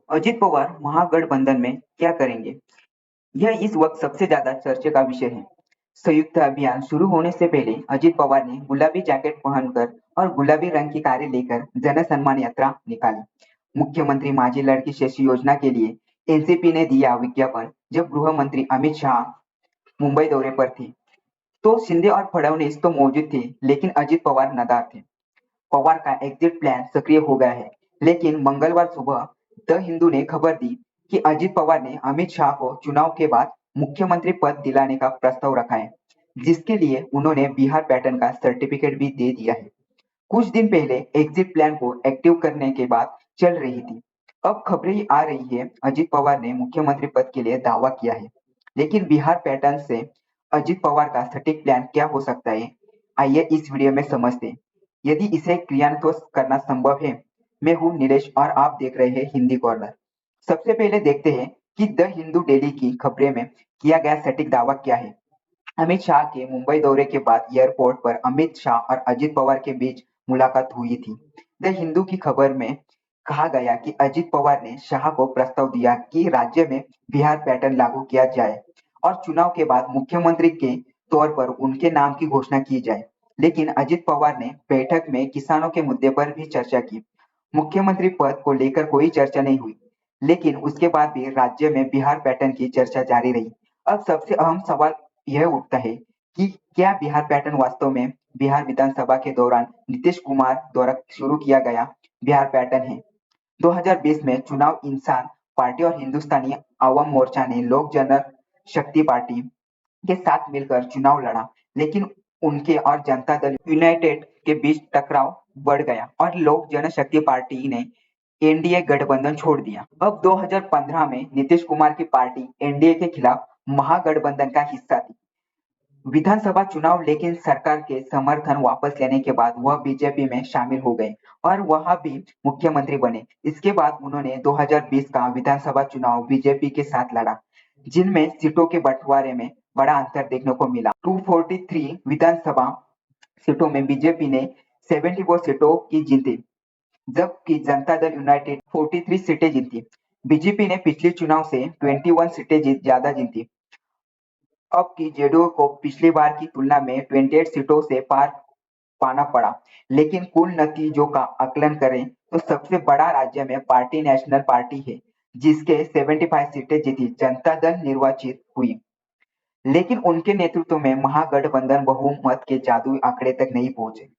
अजित पवार महागठबंधन में क्या करेंगे? यह इस वक्त सबसे ज्यादा चर्चे का विषय है। संयुक्त अभियान शुरू होने से पहले अजित पवार ने गुलाबी जैकेट पहनकर और गुलाबी रंग की कारें लेकर जन सम्मान यात्रा निकाली। मुख्यमंत्री माझी लड़की शशि योजना के लिए एनसीपी ने दिया विज्ञापन जब गृह मंत्री अमित शाह मुंबई दौरे पर थे। तो शिंदे और फडणवीस तो मौजूद थे, लेकिन अजित पवार नदार थे। पवार का एग्जिट प्लान सक्रिय हो गया है, लेकिन मंगलवार सुबह द हिंदू ने खबर दी कि अजित पवार ने अमित शाह को चुनाव के बाद मुख्यमंत्री पद दिलाने का प्रस्ताव रखा है, जिसके लिए उन्होंने बिहार पैटर्न का सर्टिफिकेट भी दे दिया है। कुछ दिन पहले एग्जिट प्लान को एक्टिव करने के बाद चल रही थी। अब खबरें आ रही है अजित पवार ने मुख्यमंत्री पद के लिए दावा किया है, लेकिन बिहार पैटर्न से अजित पवार का सटीक प्लान क्या हो सकता है, आइए इस वीडियो में समझते हैं। यदि इसे क्रियान्वित करना संभव है। मैं हूँ नीलेश और आप देख रहे हैं हिंदी कॉर्नर। सबसे पहले देखते हैं कि द हिंदू डेली की खबरें में किया गया सटीक दावा क्या है। अमित शाह के मुंबई दौरे के बाद एयरपोर्ट पर अमित शाह और अजित पवार के बीच मुलाकात हुई थी। द हिंदू की खबर में कहा गया कि अजित पवार ने शाह को प्रस्ताव दिया कि राज्य में बिहार पैटर्न लागू किया जाए और चुनाव के बाद मुख्यमंत्री के तौर पर उनके नाम की घोषणा की जाए। लेकिन अजित पवार ने बैठक में किसानों के मुद्दे पर भी चर्चा की। मुख्यमंत्री पद को लेकर कोई चर्चा नहीं हुई, लेकिन उसके बाद भी राज्य में बिहार पैटर्न की चर्चा जारी रही। अब सबसे अहम सवाल यह उठता है कि क्या बिहार पैटर्न वास्तव में बिहार विधानसभा के दौरान नीतीश कुमार द्वारा शुरू किया गया बिहार पैटर्न है। 2020 में चुनाव इंसान पार्टी और हिंदुस्तानी आवाम मोर्चा ने लोक जनशक्ति पार्टी के साथ मिलकर चुनाव लड़ा, लेकिन उनके और जनता दल यूनाइटेड के बीच टकराव बढ़ गया और लोक जनशक्ति पार्टी ने एनडीए गठबंधन छोड़ दिया। अब 2015 में नीतीश कुमार की पार्टी एनडीए के खिलाफ महागठबंधन का हिस्सा थी। विधानसभा चुनाव, लेकिन सरकार के समर्थन वापस लेने के बाद वह बीजेपी में शामिल हो गए और वहां भी मुख्यमंत्री बने। इसके बाद उन्होंने 2020 का विधानसभा चुनाव बीजेपी के साथ लड़ा, जिनमें सीटों के बंटवारे में बड़ा अंतर देखने को मिला। 243 विधानसभा सीटों में बीजेपी ने 74 सीटों की जीती, जबकि जनता दल यूनाइटेड 43 सीटें जीती। बीजेपी ने पिछले चुनाव से 21 सीटें ज्यादा जीती। अब की जेडीयू को पिछली बार की तुलना में 28 सीटों से पार पाना पड़ा, लेकिन कुल नतीजों का आकलन करें तो सबसे बड़ा राज्य में पार्टी नेशनल पार्टी है, जिसके 75 सीटें जीती। जनता दल निर्वाचित हुई, लेकिन उनके नेतृत्व में महागठबंधन बहुमत के जादुई आंकड़े तक नहीं पहुंचे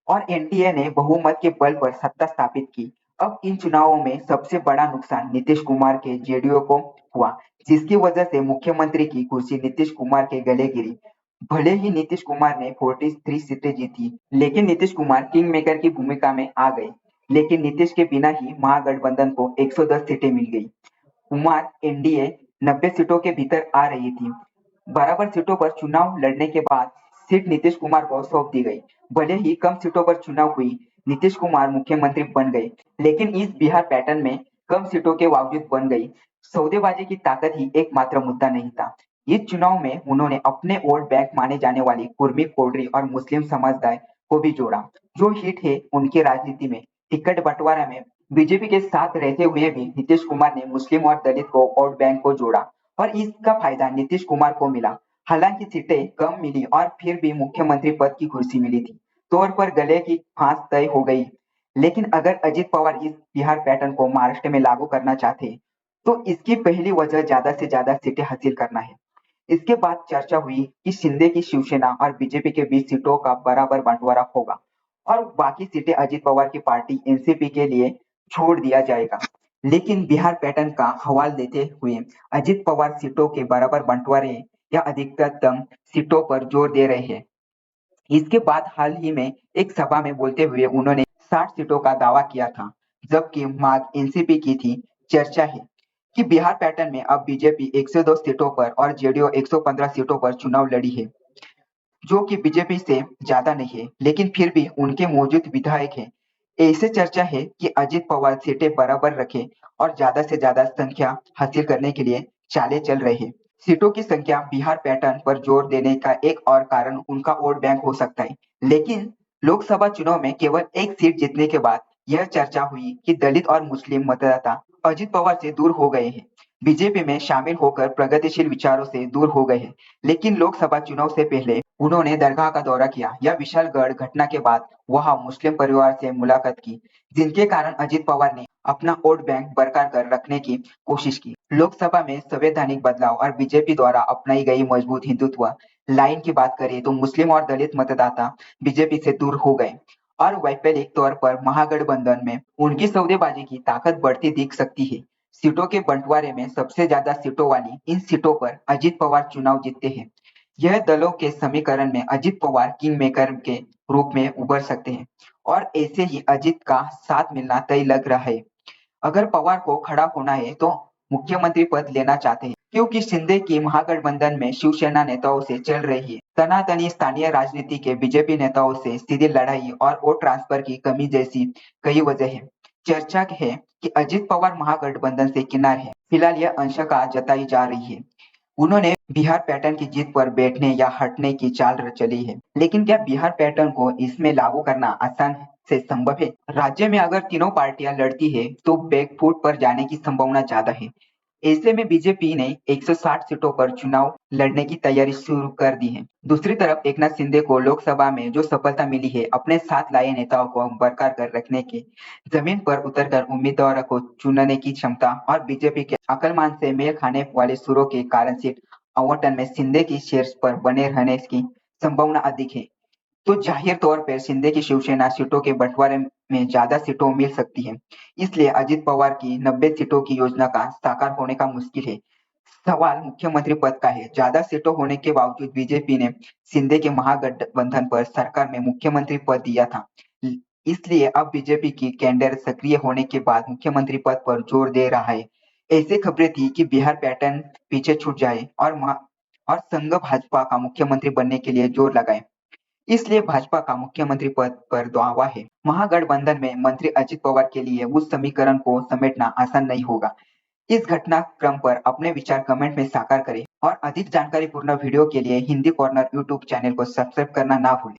और एनडीए ने बहुमत के बल पर सत्ता स्थापित की। अब इन चुनावों में सबसे बड़ा नुकसान नीतीश कुमार के जेडीयू को हुआ, जिसकी वजह से मुख्यमंत्री की कुर्सी नीतीश कुमार के गले गिरी। भले ही नीतीश कुमार ने 43 सीटें जीती, लेकिन नीतीश कुमार किंग मेकर की भूमिका में आ गए। लेकिन नीतीश के बिना ही महागठबंधन को 110 सीटें मिल गई। कुमार एनडीए 90 सीटों के भीतर आ रही थी। बराबर सीटों पर चुनाव लड़ने के बाद सीट नीतीश कुमार को सौंप दी गई। भले ही कम सीटों पर चुनाव हुई, नीतीश कुमार मुख्यमंत्री बन गए, लेकिन इस बिहार पैटर्न में कम सीटों के बावजूद बन गई। सौदेबाजी की ताकत ही एकमात्र मुद्दा नहीं था। इस चुनाव में उन्होंने अपने वोट बैंक माने जाने वाली कुर्मी, कोडरी और मुस्लिम समुदाय को भी जोड़ा, जो हिट है उनकी राजनीति में। टिकट बंटवारा में बीजेपी के साथ रहते हुए भी नीतीश कुमार ने मुस्लिम और दलित को वोट बैंक को जोड़ा और इसका फायदा नीतीश कुमार को मिला। हालांकि सीटें कम मिली और फिर भी मुख्यमंत्री पद की कुर्सी मिली थी। तौर पर गले की फांस तय हो गई। लेकिन अगर अजित पवार इस बिहार पैटर्न को महाराष्ट्र में लागू करना चाहते, तो इसकी पहली वजह ज्यादा से ज्यादा सीटें हासिल करना है। इसके बाद चर्चा हुई कि शिंदे की शिवसेना और बीजेपी के बीच सीटों का बराबर बंटवारा होगा और बाकी सीटें अजित पवार की पार्टी एनसीपी के लिए छोड़ दिया जाएगा। लेकिन बिहार पैटर्न का हवाला देते हुए अजित पवार सीटों के बराबर बंटवारे या अधिकतम सीटों पर जोर दे रहे हैं। इसके बाद हाल ही में एक सभा में बोलते हुए उन्होंने 60 सीटों का दावा किया था, जबकि मांग एनसीपी की थी। चर्चा है कि बिहार पैटर्न में अब बीजेपी 102 सीटों पर और जेडीयू 115 सीटों पर चुनाव लड़ी है, जो कि बीजेपी से ज्यादा नहीं है, लेकिन फिर भी उनके मौजूद विधायक हैं। ऐसे चर्चा है कि अजित पवार सीटें बराबर रखे और ज्यादा से ज्यादा संख्या हासिल करने के लिए चालें चल रहे हैं। सीटों की संख्या बिहार पैटर्न पर जोर देने का एक और कारण उनका वोट बैंक हो सकता है, लेकिन लोकसभा चुनाव में केवल एक सीट जीतने के बाद यह चर्चा हुई कि दलित और मुस्लिम मतदाता अजित पवार से दूर हो गए हैं। बीजेपी में शामिल होकर प्रगतिशील विचारों से दूर हो गए हैं। लेकिन लोकसभा चुनाव से पहले उन्होंने दरगाह का दौरा किया या विशालगढ़ घटना के बाद वहां मुस्लिम परिवार से मुलाकात की, जिनके कारण अजित पवार ने अपना वोट बैंक बरकरार कर रखने की कोशिश की। लोकसभा में संवैधानिक बदलाव और बीजेपी द्वारा अपनाई गई मजबूत हिंदुत्व लाइन की बात करें तो मुस्लिम और दलित मतदाता बीजेपी से दूर हो गए और वैकल्पिक तौर पर महागठबंधन में उनकी सौदेबाजी की ताकत बढ़ती दिख सकती है। सीटों के बंटवारे में सबसे ज्यादा सीटों वाली इन सीटों पर अजित पवार चुनाव जीतते हैं। यह दलों के समीकरण में अजित पवार किंग मेकर के रूप में उभर सकते हैं और ऐसे ही अजित का साथ मिलना तय लग रहा है। अगर पवार को खड़ा होना है तो मुख्यमंत्री पद लेना चाहते हैं क्योंकि शिंदे की महागठबंधन में शिवसेना नेताओं से चल रही है तनातनी स्थानीय राजनीति के बीजेपी नेताओं से सीधी लड़ाई और वोट ट्रांसफर की कमी जैसी कई वजह है। चर्चा है कि अजित पवार महागठबंधन से किनारे है। फिलहाल यह आशंका जताई जा रही है। उन्होंने बिहार पैटर्न की जीत पर बैठने या हटने की चाल चली है, लेकिन क्या बिहार पैटर्न को इसमें लागू करना आसान से संभव है? राज्य में अगर तीनों पार्टियां लड़ती है तो बैकफुट पर जाने की संभावना ज्यादा है। ऐसे में बीजेपी ने 160 सीटों पर चुनाव लड़ने की तैयारी शुरू कर दी है। दूसरी तरफ एकनाथ शिंदे को लोकसभा में जो सफलता मिली है अपने साथ लाए नेताओं को बरकरार कर रखने के जमीन पर उतरकर उम्मीदवारों को चुनने की क्षमता और बीजेपी के अकलमान से मेल खाने वाले सुरों के कारण सीट आवंटन में शिंदे की शीर्ष पर बने रहने की संभावना अधिक है। तो जाहिर तौर पर शिंदे की शिवसेना सीटों के बंटवारे में ज्यादा सीटों मिल सकती है। इसलिए अजित पवार की 90 सीटों की योजना का साकार होने का मुश्किल है। सवाल मुख्यमंत्री पद का है। ज्यादा सीटों होने के बावजूद बीजेपी ने शिंदे के महागठबंधन पर सरकार में मुख्यमंत्री पद दिया था। इसलिए अब बीजेपी की कैडर सक्रिय होने के बाद मुख्यमंत्री पद पर जोर दे रहा है। ऐसी खबरें थी कि बिहार पैटर्न पीछे छूट जाए और संघ भाजपा का मुख्यमंत्री बनने के लिए जोर लगाए। इसलिए भाजपा का मुख्यमंत्री पद पर दावा है। महागठबंधन में मंत्री अजित पवार के लिए उस समीकरण को समेटना आसान नहीं होगा। इस घटनाक्रम पर अपने विचार कमेंट में साझा करें और अधिक जानकारी पूर्ण वीडियो के लिए हिंदी कॉर्नर यूट्यूब चैनल को सब्सक्राइब करना ना भूलें।